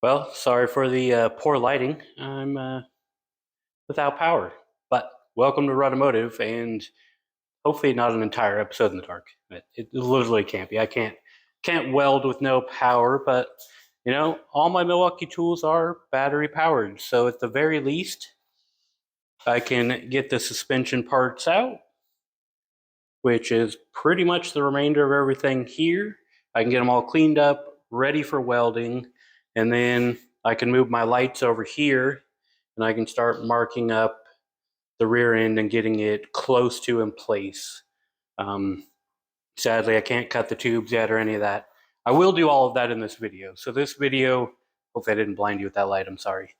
Well, sorry for the poor lighting. I'm without power, but welcome to Automotive, and hopefully not an entire episode in the dark. It literally can't be. I can't weld with no power, but all my Milwaukee tools are battery powered, so at the very least, I can get the suspension parts out, which is pretty much the remainder of everything here. I can get them all cleaned up, ready for welding, and then I can move my lights over here and I can start marking up the rear end and getting it close to in place. Sadly, I can't cut the tubes yet or any of that. I will do all of that in this video. So this video, hopefully I didn't blind you with that light, I'm sorry.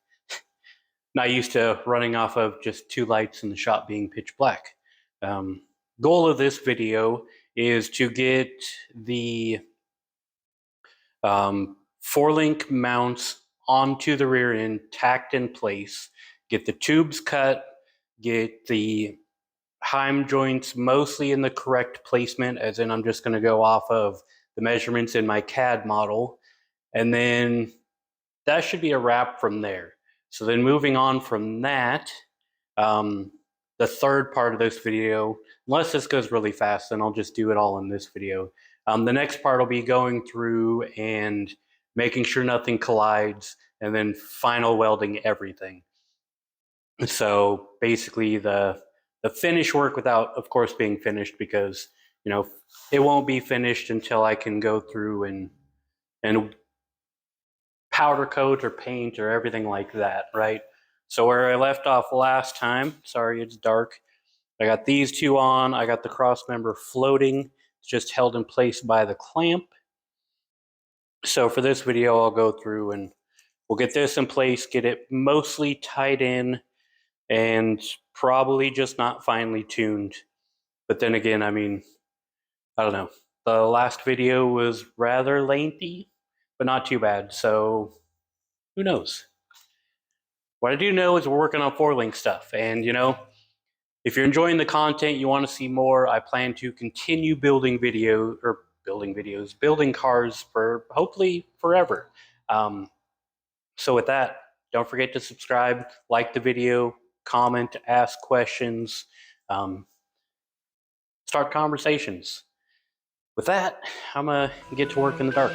Not used to running off of just two lights in the shop being pitch black. Goal of this video is to get the 4-link mounts onto the rear end, tacked in place, get the tubes cut, get the heim joints mostly in the correct placement, as in I'm just going to go off of the measurements in my CAD model, and then that should be a wrap from there. So then moving on from that, the third part of this video, unless this goes really fast, then I'll just do it all in this video. The next part will be going through and making sure nothing collides, and then final welding everything. So basically the finish work without, of course, being finished, because it won't be finished until I can go through and powder coat or paint or everything like that, right? So where I left off last time, sorry it's dark, I got these two on, I got the cross member floating, it's just held in place by the clamp. So for this video, I'll go through and we'll get this in place, get it mostly tied in, and probably just not finely tuned. But then again, I mean, I don't know. The last video was rather lengthy, but not too bad, so who knows? What I do know is we're working on 4-link stuff, and if you're enjoying the content, you want to see more, I plan to continue building cars for hopefully forever. So with that, don't forget to subscribe, like the video, comment, ask questions, start conversations. With that, I'm gonna get to work in the dark.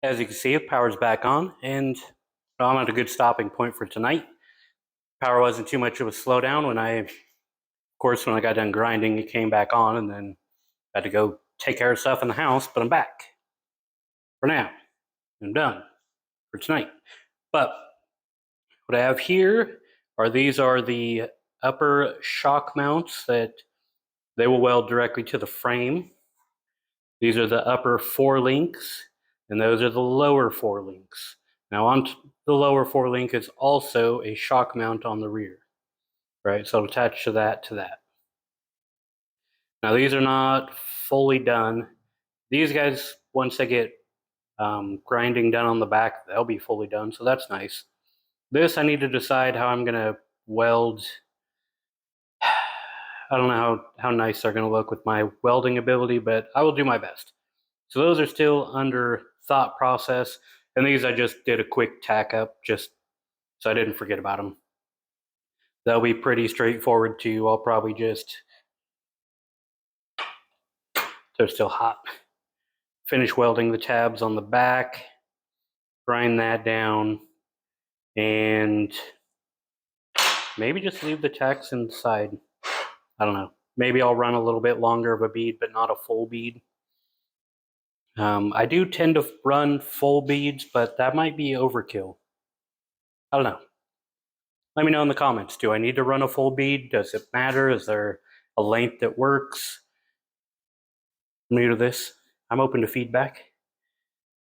As you can see, power's back on, and I'm at a good stopping point for tonight. Power wasn't too much of a slowdown when of course, when I got done grinding, it came back on, and then I had to go take care of stuff in the house, but I'm back. For now, I'm done for tonight. But what I have here these are the upper shock mounts that they will weld directly to the frame. These are the upper 4 links, and those are the lower 4 links. Now on the lower 4 link is also a shock mount on the rear, right? So I'll attach to that. Now these are not fully done. These guys, once they get grinding done on the back, they'll be fully done, so that's nice. This, I need to decide how I'm gonna weld. I don't know how nice they're gonna look with my welding ability, but I will do my best. So those are still under thought process, and these I just did a quick tack up just so I didn't forget about them. They'll be pretty straightforward too. I'll probably just, they're still hot, finish welding the tabs on the back, grind that down, and maybe just leave the tacks inside. I don't know. Maybe I'll run a little bit longer of a bead, but not a full bead. I do tend to run full beads, but that might be overkill. I don't know. Let me know in the comments. Do I need to run a full bead? Does it matter? Is there a length that works? I'm new to this. I'm open to feedback.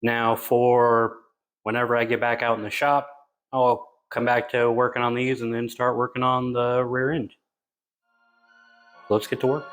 Now for whenever I get back out in the shop, I'll come back to working on these and then start working on the rear end. Let's get to work.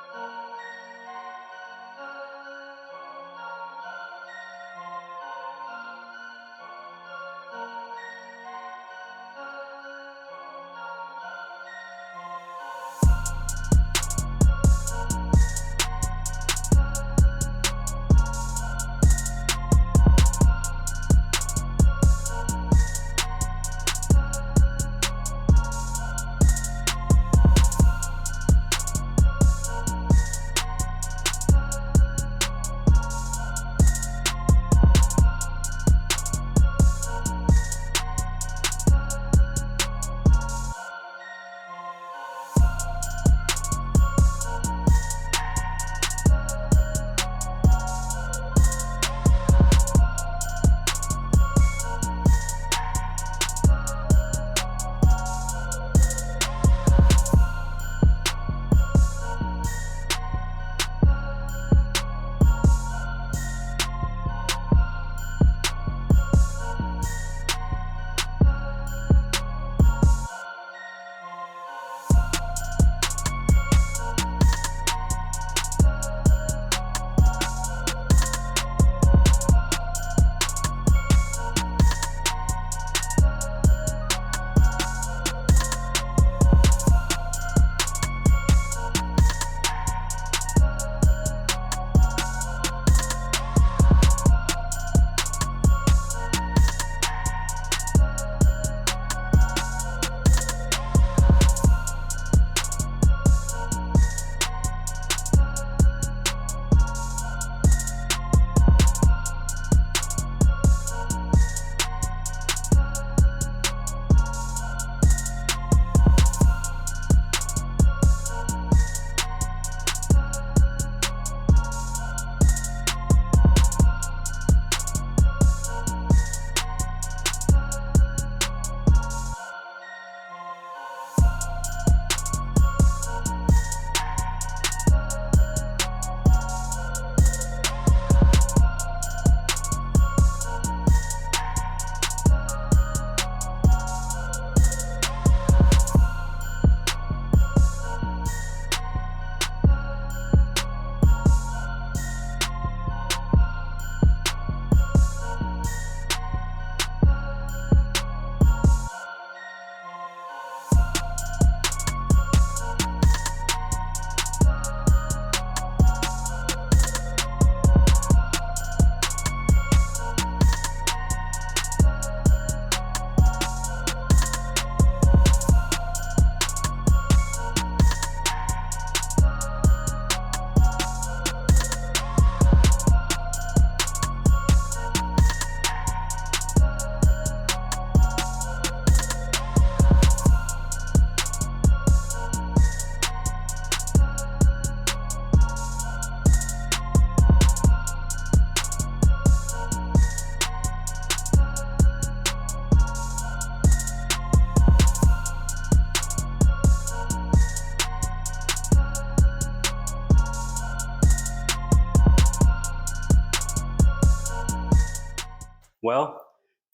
Well,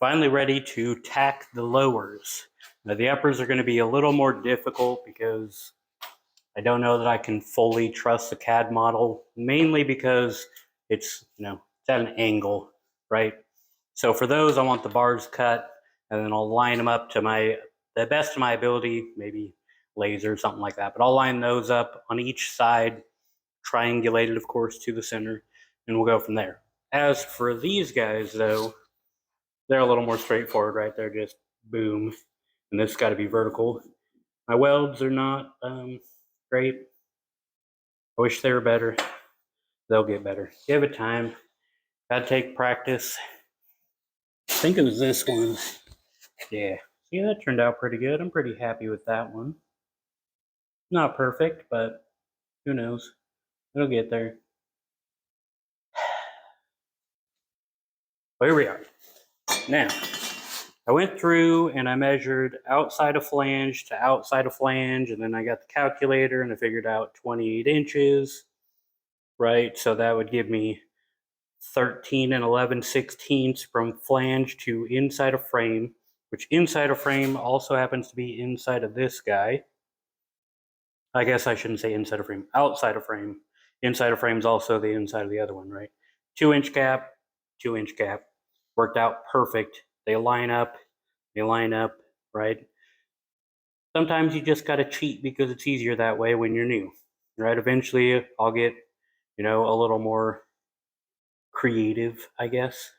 finally ready to tack the lowers. Now the uppers are going to be a little more difficult because I don't know that I can fully trust the CAD model, mainly because it's, it's at an angle, right? So for those, I want the bars cut, and then I'll line them up to the best of my ability, maybe laser or something like that. But I'll line those up on each side, triangulated, of course, to the center, and we'll go from there. As for these guys, though, they're a little more straightforward, right? They're just boom, and this got to be vertical. My welds are not great. I wish they were better. They'll get better. Give it time. Gotta take practice. I think it was this one. Yeah. See, that turned out pretty good. I'm pretty happy with that one. Not perfect, but who knows? It'll get there. Well, here we are. Now, I went through and I measured outside of flange to outside of flange, and then I got the calculator and I figured out 28 inches, right? So that would give me 13 and 11/16 from flange to inside of frame, which inside of frame also happens to be inside of this guy. I guess I shouldn't say inside of frame, outside of frame. Inside of frame is also the inside of the other one, right? 2-inch gap, 2-inch gap. Worked out perfect. They line up, right? Sometimes you just got to cheat because it's easier that way when you're new, right? Eventually I'll get, a little more creative, I guess.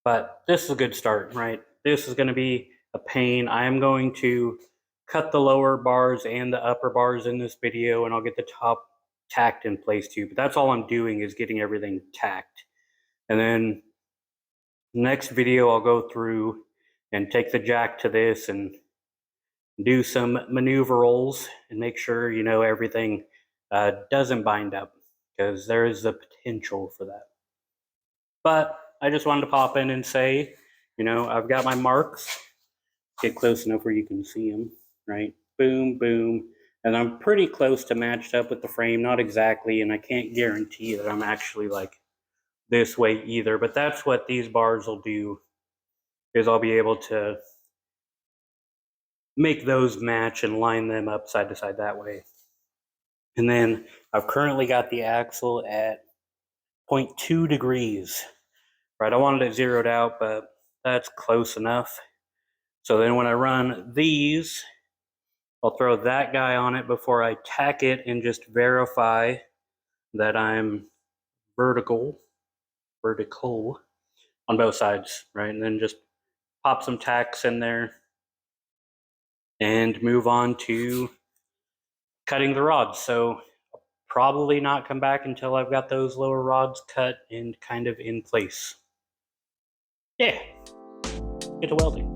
But this is a good start, right? This is going to be a pain. I am going to cut the lower bars and the upper bars in this video, and I'll get the top tacked in place too. But that's all I'm doing, is getting everything tacked. And then next video, I'll go through and take the jack to this and do some maneuver rolls and make sure, everything doesn't bind up, because there is the potential for that. But I just wanted to pop in and say, I've got my marks. Get close enough where you can see them, right? Boom, boom. And I'm pretty close to matched up with the frame, not exactly, and I can't guarantee that I'm actually like this way either, but that's what these bars will do, is I'll be able to make those match and line them up side to side that way. And then I've currently got the axle at 0.2 degrees, right? I wanted it zeroed out, but that's close enough. So then when I run these, I'll throw that guy on it before I tack it and just verify that I'm vertical on both sides, right? And then just pop some tacks in there and move on to cutting the rods. So probably not come back until I've got those lower rods cut and kind of in place. Yeah, get to welding.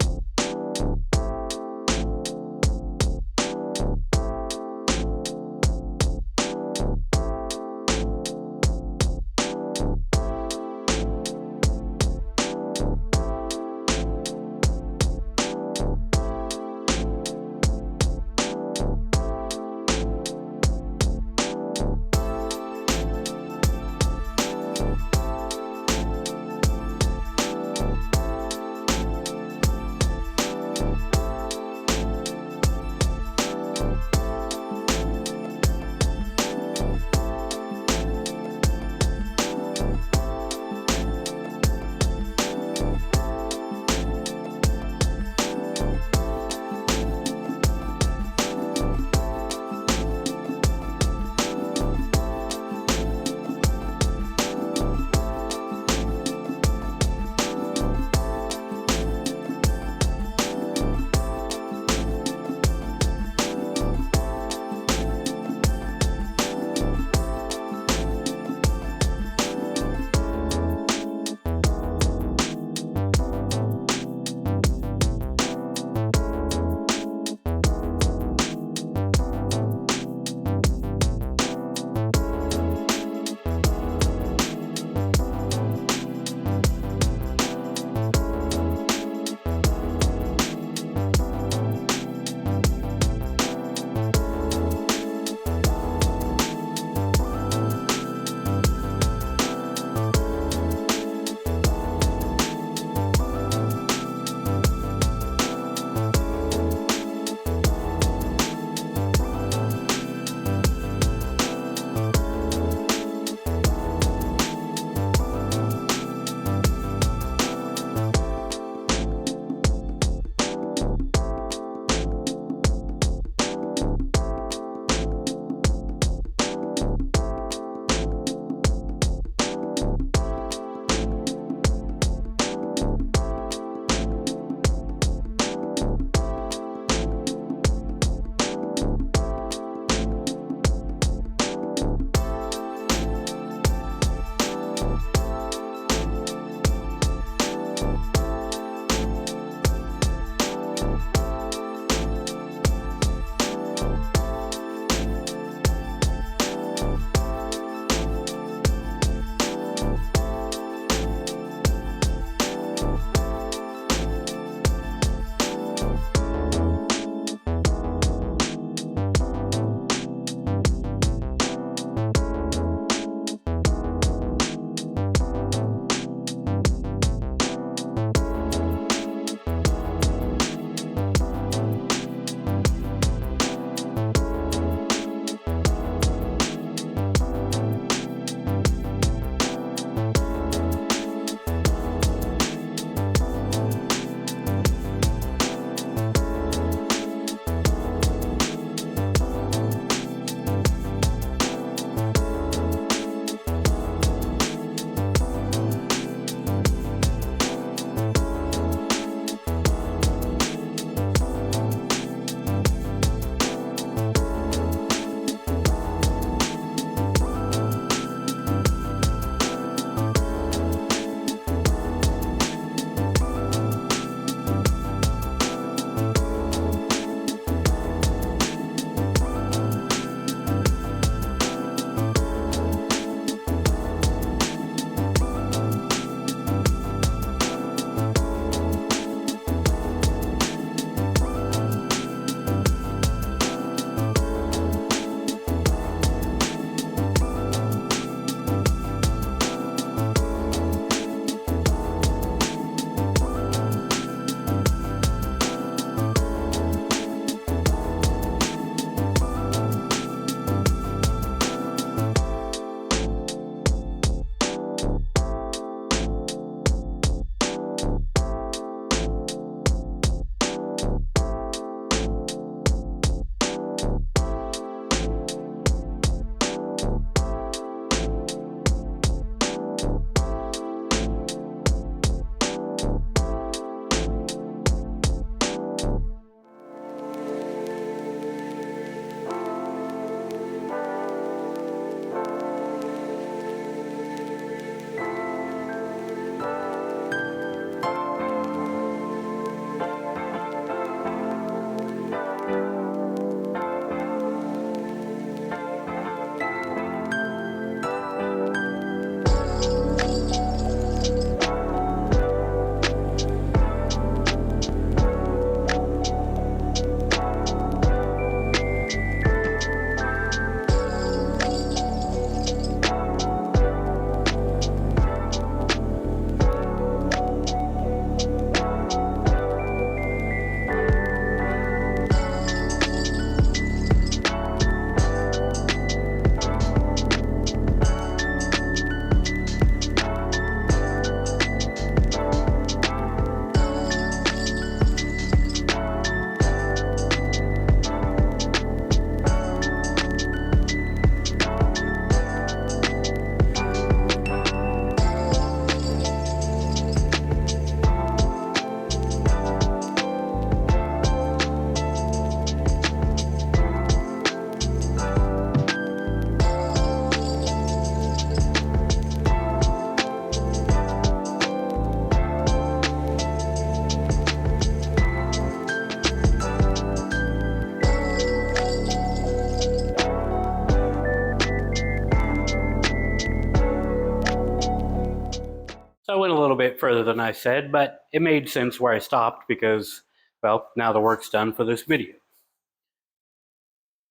So I went a little bit further than I said, but it made sense where I stopped because, well, now the work's done for this video.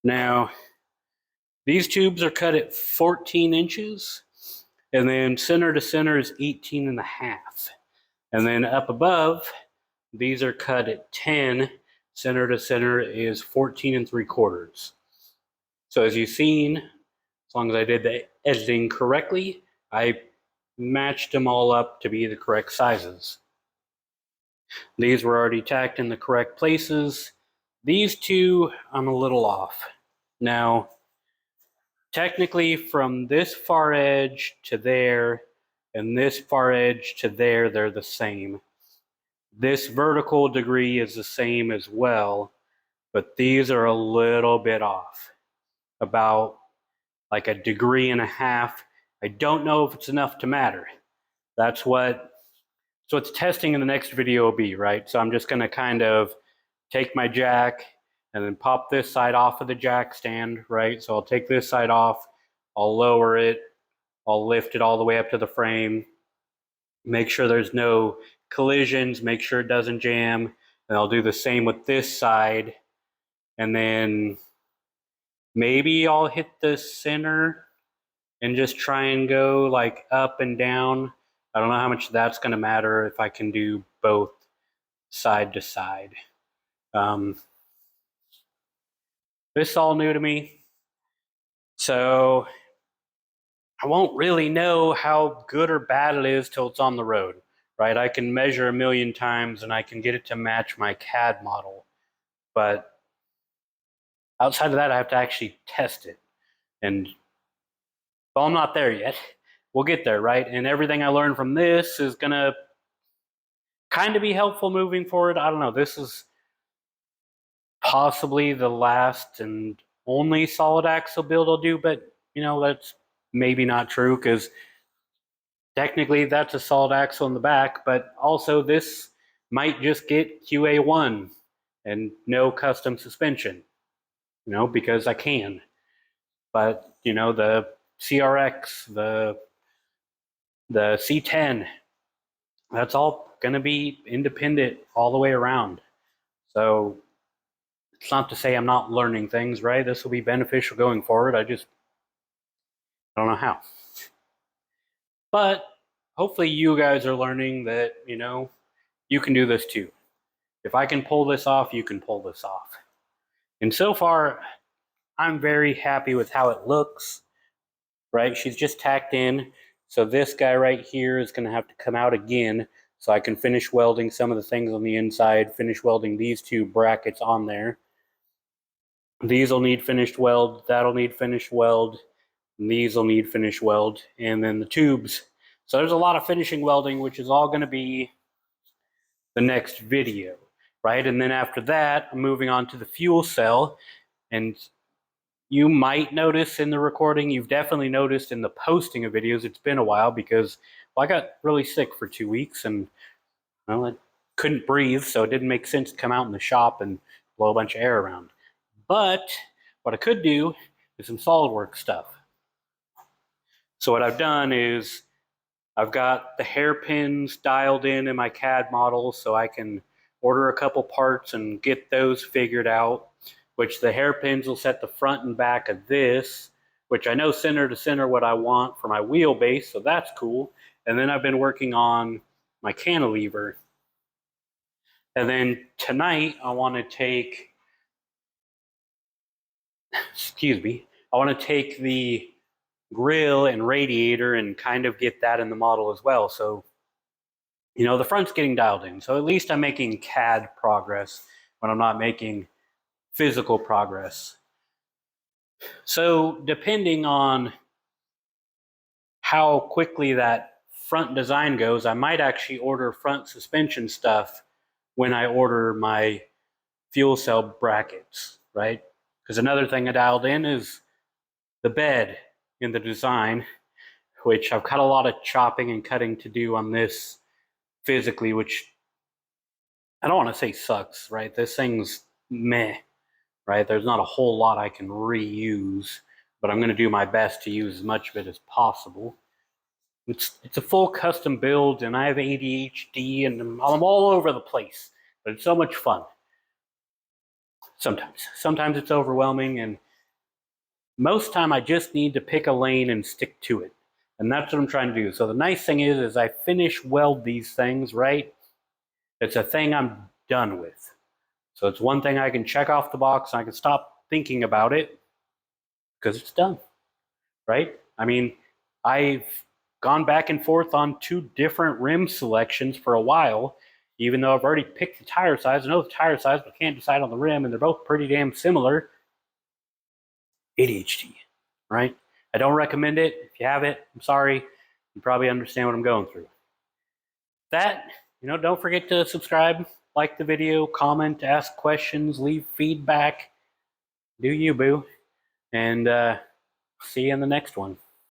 Now, these tubes are cut at 14 inches, and then center to center is 18 and a half. And then up above, these are cut at 10, center to center is 14 and 3/4. So as you've seen, as long as I did the editing correctly, I matched them all up to be the correct sizes. These were already tacked in the correct places. These two, I'm a little off. Now, technically from this far edge to there and this far edge to there, they're the same. This vertical degree is the same as well, but these are a little bit off, about like 1.5 degrees. I don't know if it's enough to matter. That's what the testing in the next video will be, right? So I'm just going to kind of take my jack and then pop this side off of the jack stand, right? So I'll take this side off, I'll lower it, I'll lift it all the way up to the frame, make sure there's no collisions, make sure it doesn't jam, and I'll do the same with this side, and then maybe I'll hit the center and just try and go like up and down. I don't know how much that's going to matter if I can do both side to side. This is all new to me, so I won't really know how good or bad it is till it's on the road, right? I can measure 1,000,000 times and I can get it to match my CAD model, but outside of that, I have to actually test it. And well, I'm not there yet. We'll get there, right? And everything I learned from this is gonna kind of be helpful moving forward. I don't know. This is possibly the last and only solid axle build I'll do, but you know, that's maybe not true because technically that's a solid axle in the back, but also this might just get QA1 and no custom suspension, you know, because I can. But you know, the CRX, the C10, that's all going to be independent all the way around. So it's not to say I'm not learning things, right? This will be beneficial going forward. I don't know how. But hopefully you guys are learning that, you know, you can do this too. If I can pull this off, you can pull this off. And so far, I'm very happy with how it looks, right? She's just tacked in. So this guy right here is going to have to come out again so I can finish welding some of the things on the inside, finish welding these two brackets on there. These will need finished weld, that'll need finished weld, and these will need finished weld, and then the tubes. So there's a lot of finishing welding, which is all going to be the next video, right? And then after that, I'm moving on to the fuel cell, and you might notice in the recording, you've definitely noticed in the posting of videos, it's been a while because, well, I got really sick for 2 weeks and, well, I couldn't breathe, so it didn't make sense to come out in the shop and blow a bunch of air around. But what I could do is some SolidWorks stuff. So what I've done is I've got the hairpins dialed in my CAD model so I can order a couple parts and get those figured out, which the hairpins will set the front and back of this, which I know center to center what I want for my wheelbase, so that's cool. And then I've been working on my cantilever. And then tonight I want to take, I want to take the grill and radiator and kind of get that in the model as well. So, you know, the front's getting dialed in. So at least I'm making CAD progress when I'm not making physical progress. So depending on how quickly that front design goes, I might actually order front suspension stuff when I order my fuel cell brackets, right? Because another thing I dialed in is the bed in the design, which I've got a lot of chopping and cutting to do on this physically, which I don't want to say sucks, right? This thing's meh, right? There's not a whole lot I can reuse, but I'm going to do my best to use as much of it as possible. It's a full custom build, and I have ADHD, and I'm all over the place. But it's so much fun. Sometimes it's overwhelming, and most time I just need to pick a lane and stick to it. And that's what I'm trying to do. So the nice thing is I finish weld these things, right? It's a thing I'm done with. So it's one thing I can check off the box, and I can stop thinking about it because it's done, right? I mean, I've gone back and forth on 2 different rim selections for a while, even though I've already picked the tire size. I know the tire size, but can't decide on the rim, and they're both pretty damn similar. ADHD, right? I don't recommend it. If you have it, I'm sorry. You probably understand what I'm going through. That, don't forget to subscribe, like the video, comment, ask questions, leave feedback. Do you, boo. And see you in the next one.